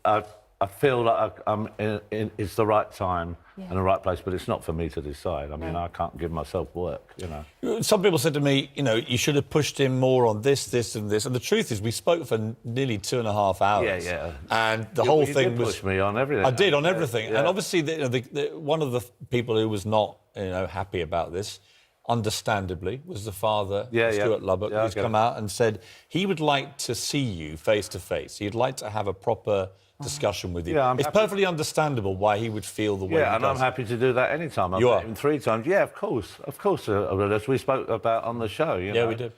I feel like it's the right time and the right place, but it's not for me to decide. I mean, I can't give myself work, you know. Some people said to me, you know, you should have pushed him more on this, this and this. And the truth is, we spoke for nearly 2.5 hours. Yeah. And the whole thing did was... push me on everything. I did, on everything. Yeah. And obviously, one of the people who was not, you know, happy about this, understandably, was the father, Stuart Lubbock, who's come out and said he would like to see you face to face. He'd like to have a proper discussion with you. It's perfectly understandable why he would feel the way he does. Yeah, and I'm happy to do that anytime. I've met him 3 times. Yeah, of course, as we spoke about on the show. You know, we did.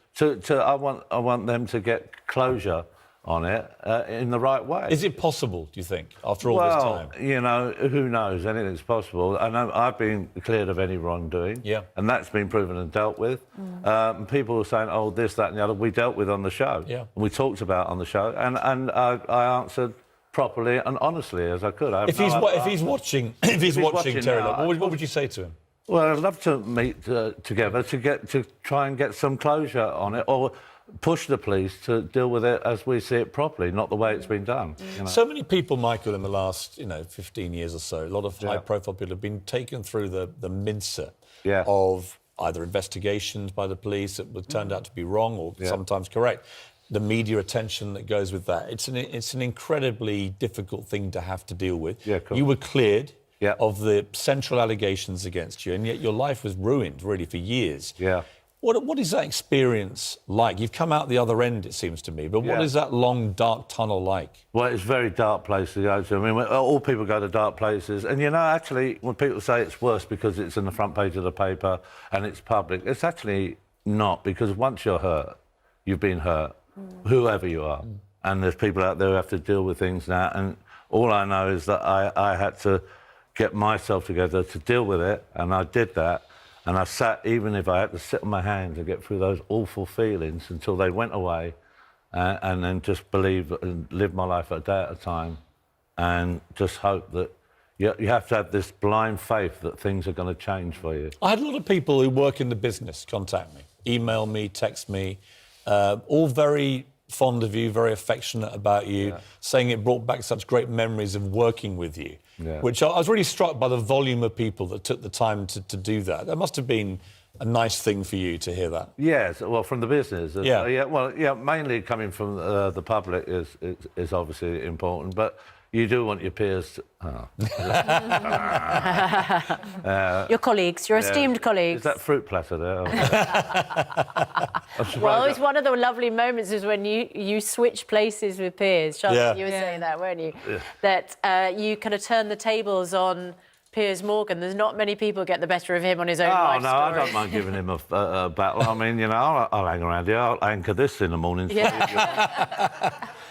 I want them to get closure on it in the right way. Is it possible, do you think, after all this time? Well, you know, who knows? Anything's possible. I know I've been cleared of any wrongdoing, and that's been proven and dealt with. People were saying, oh, this, that and the other, we dealt with on the show. Yeah. And we talked about on the show, and I answered properly and honestly as I could. If he's watching Terry Lubbock, what would you say to him? Well, I'd love to meet together to try and get some closure on it, or push the police to deal with it as we see it properly, not the way it's been done. You know? So many people, Michael, in the last 15 years or so, a lot of high-profile people have been taken through the mincer of either investigations by the police that turned out to be wrong or sometimes correct. The media attention that goes with that. It's an incredibly difficult thing to have to deal with. Yeah, cool. You were cleared of the central allegations against you, and yet your life was ruined, really, for years. Yeah. What is that experience like? You've come out the other end, it seems to me, but what is that long, dark tunnel like? Well, it's a very dark place to go to. I mean, all people go to dark places. And, you know, actually, when people say it's worse because it's in the front page of the paper and it's public, it's actually not, because once you're hurt, you've been hurt, whoever you are. And there's people out there who have to deal with things now. And all I know is that I had to get myself together to deal with it, and I did that. And I sat, even if I had to sit on my hands and get through those awful feelings until they went away, and then just believe and live my life a day at a time, and just hope that you have to have this blind faith that things are going to change for you. I had a lot of people who work in the business contact me, email me, text me, all very fond of you, very affectionate about you, saying it brought back such great memories of working with you. Which I was really struck by the volume of people that took the time to do that. That must have been a nice thing for you to hear that. Yes, well, from the business. Mainly coming from the public is obviously important, but you do want your peers to... your colleagues, your esteemed colleagues. Is that fruit platter there? Well, it's one of the lovely moments is when you switch places with Piers. Charlotte, you were saying that, weren't you? Yeah. That you kind of turn the tables on Piers Morgan. There's not many people get the better of him on his own life story. I don't mind giving him a battle. I mean, you know, I'll hang around here. I'll anchor this in the morning.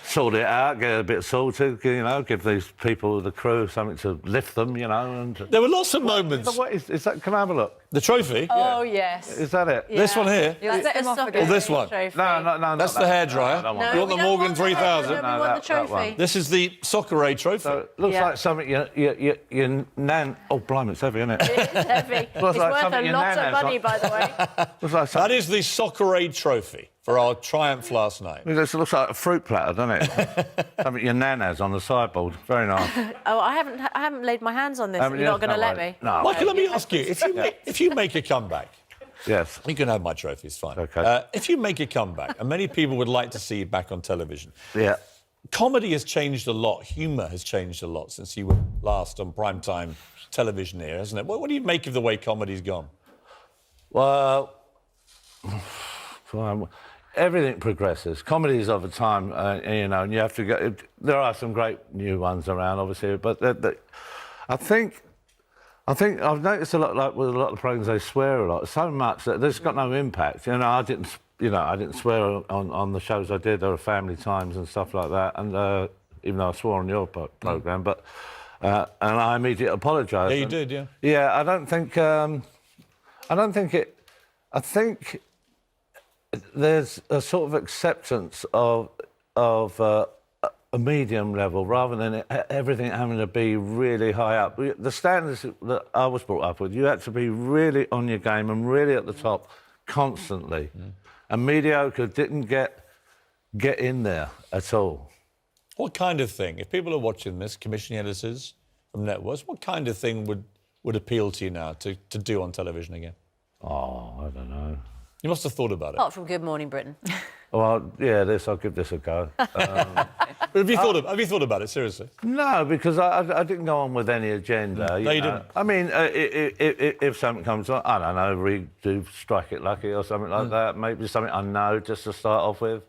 Sort it out, get a bit salted, you know, give these people, the crew, something to lift them, you know. And there were lots of moments. What is that? Can I have a look? The trophy? Oh, yes. Is that it? Yeah. This one here? Or this one? No. That's the hairdryer. You want the Morgan 3000? We want the trophy. This is the Soccer A trophy. So it looks like something your nan... Oh, blimey, it's heavy, isn't it? It's heavy. It's worth a lot of money, by the way. That is the Soccer A trophy for our triumph last night. It looks like a fruit platter, doesn't it? Something your nan has on the sideboard. Very nice. Oh, I haven't laid my hands on this. You're not going to let me? No. Michael, let me ask you, if you make a comeback... Yes. You can have my trophy, it's fine. OK. If you make a comeback, and many people would like to see you back on television... Yeah. Comedy has changed a lot, humour has changed a lot since you were last on primetime television here, hasn't it? What do you make of the way comedy's gone? Well... Everything progresses. Comedies of a time, you know, and you have to go... There are some great new ones around, obviously, but I think I've noticed a lot, like with a lot of programs, they swear a lot, so much that there's got no impact. You know, I didn't swear on the shows I did. There were Family Times and stuff like that, and even though I swore on your programme, but and I immediately apologised. Yeah, you did, yeah. Yeah, I think there's a sort of acceptance of a medium level rather than everything having to be really high up. The standards that I was brought up with, you had to be really on your game and really at the top constantly. And mediocre didn't get in there at all. What kind of thing, if people are watching this, commissioning editors from networks, what kind of thing would appeal to you now to do on television again? Oh, I don't know. You must have thought about it. Apart from Good Morning Britain. Well, yeah, I'll give this a go. But have you thought about it, seriously? No, because I didn't go on with any agenda. No, you didn't. I mean, if something comes on, I don't know, do Strike It Lucky or something like that. Maybe something I know just to start off with,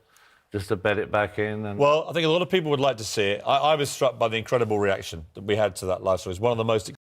just to bed it back in. And... Well, I think a lot of people would like to see it. I was struck by the incredible reaction that we had to that live story. It's one of the most